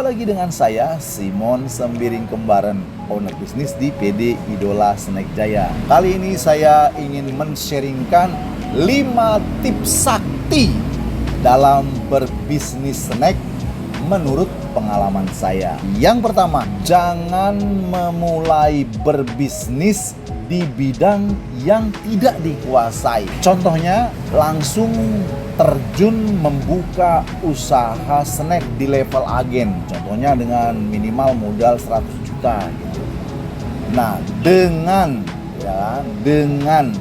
lagi dengan saya, Simon Sembiring Kembaran, owner bisnis di PD Idola Snack Jaya. Kali ini saya ingin men-sharingkan 5 tips sakti dalam berbisnis snack menurut pengalaman saya. Yang pertama, jangan memulai berbisnis di bidang yang tidak dikuasai. Contohnya, langsung terjun membuka usaha snack di level agen. Contohnya dengan minimal modal 100 juta gitu. Nah, dengan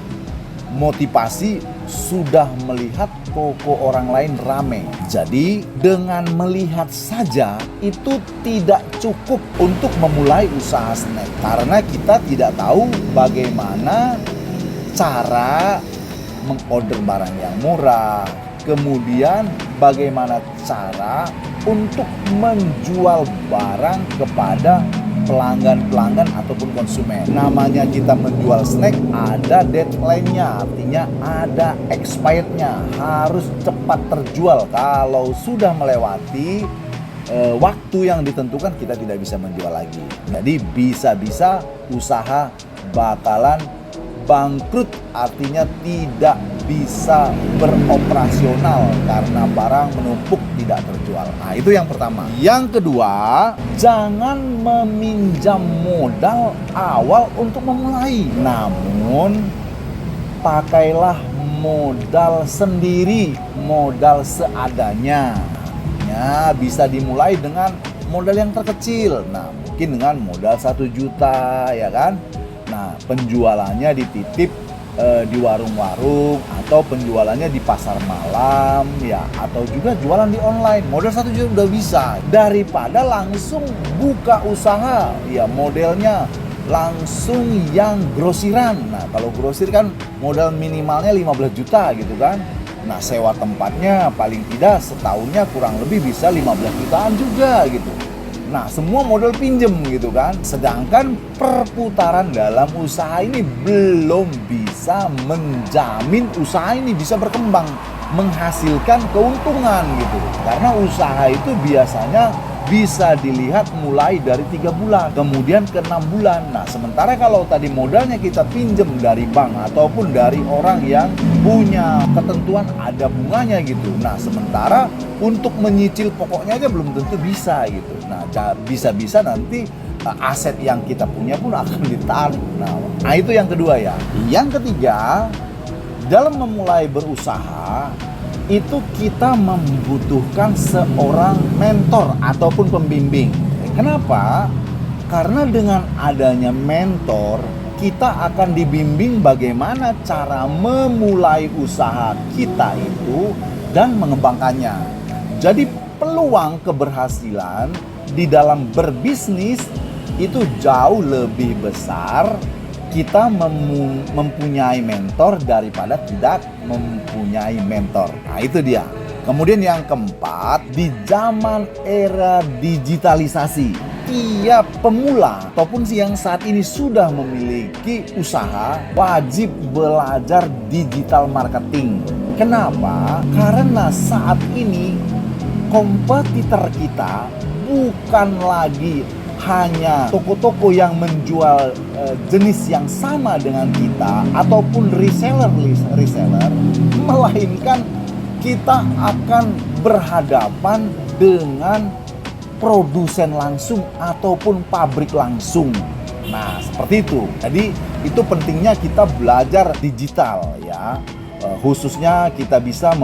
motivasi sudah melihat toko orang lain rame. Jadi dengan melihat saja itu tidak cukup untuk memulai usaha snack. Karena kita tidak tahu bagaimana cara mengorder barang yang murah. Kemudian bagaimana cara untuk menjual barang kepada pelanggan-pelanggan ataupun konsumen. Namanya kita menjual snack ada deadline-nya, artinya ada expired-nya, harus cepat terjual. Kalau sudah melewati waktu yang ditentukan, kita tidak bisa menjual lagi. Jadi bisa-bisa usaha bakalan bangkrut, artinya tidak bisa beroperasional karena barang menumpuk tidak terjual. Nah, itu yang pertama. Yang kedua, jangan meminjam modal awal untuk memulai. Namun, pakailah modal sendiri, modal seadanya. Ya, bisa dimulai dengan modal yang terkecil. Nah, mungkin dengan modal 1 juta, ya kan? Nah, penjualannya dititip di warung-warung atau penjualannya di pasar malam, ya, atau juga jualan di online. Modal 1 juta udah bisa, daripada langsung buka usaha, ya modelnya langsung yang grosiran. Nah, kalau grosir kan modal minimalnya 15 juta gitu kan. Nah, sewa tempatnya paling tidak setahunnya kurang lebih bisa 15 jutaan juga gitu. Nah, semua modal pinjem gitu kan. Sedangkan perputaran dalam usaha ini belum bisa menjamin usaha ini bisa berkembang, menghasilkan keuntungan gitu. Karena usaha itu biasanya bisa dilihat mulai dari 3 bulan, kemudian ke 6 bulan. Nah, sementara kalau tadi modalnya kita pinjem dari bank ataupun dari orang yang punya ketentuan ada bunganya gitu. Nah, sementara untuk menyicil pokoknya aja belum tentu bisa gitu. Nah, bisa-bisa nanti aset yang kita punya pun akan ditarik. Nah, itu yang kedua ya. Yang ketiga, dalam memulai berusaha itu kita membutuhkan seorang mentor ataupun pembimbing. Kenapa? Karena dengan adanya mentor, kita akan dibimbing bagaimana cara memulai usaha kita itu dan mengembangkannya. Jadi peluang keberhasilan di dalam berbisnis itu jauh lebih besar kita mempunyai mentor daripada tidak mempunyai mentor. Nah, itu dia. Kemudian yang keempat, di zaman era digitalisasi, tiap pemula ataupun yang saat ini sudah memiliki usaha wajib belajar digital marketing. Kenapa? Karena saat ini kompetitor kita bukan lagi hanya toko-toko yang menjual jenis yang sama dengan kita ataupun reseller, melainkan kita akan berhadapan dengan produsen langsung ataupun pabrik langsung. Nah, seperti itu. Jadi itu pentingnya kita belajar digital ya. Khususnya kita bisa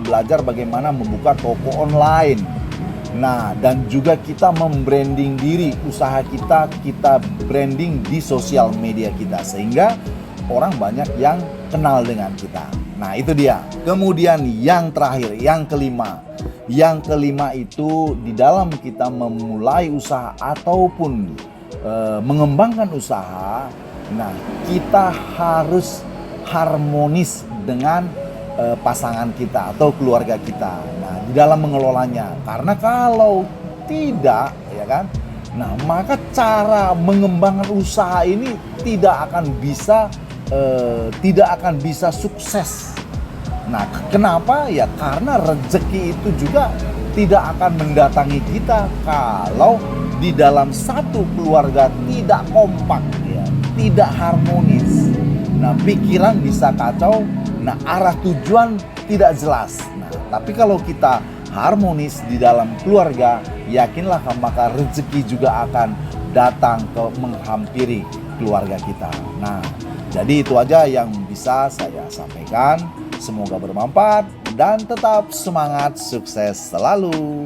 belajar bagaimana membuka toko online. Nah, dan juga kita membranding diri, usaha kita branding di sosial media kita sehingga orang banyak yang kenal dengan kita. Nah, itu dia. Kemudian yang terakhir, yang kelima. Yang kelima itu di dalam kita memulai usaha ataupun mengembangkan usaha, nah, kita harus harmonis dengan pasangan kita atau keluarga kita. Nah, di dalam mengelolanya. Karena kalau tidak, ya kan? Nah, maka cara mengembangkan usaha ini tidak akan bisa sukses. Nah, kenapa? Ya karena rezeki itu juga tidak akan mendatangi kita kalau di dalam satu keluarga tidak kompak, ya, tidak harmonis. Nah, pikiran bisa kacau, nah arah tujuan tidak jelas. Nah, tapi kalau kita harmonis di dalam keluarga, yakinlah maka rezeki juga akan datang ke menghampiri keluarga kita. Nah, jadi itu aja yang bisa saya sampaikan. Semoga bermanfaat dan tetap semangat, sukses selalu.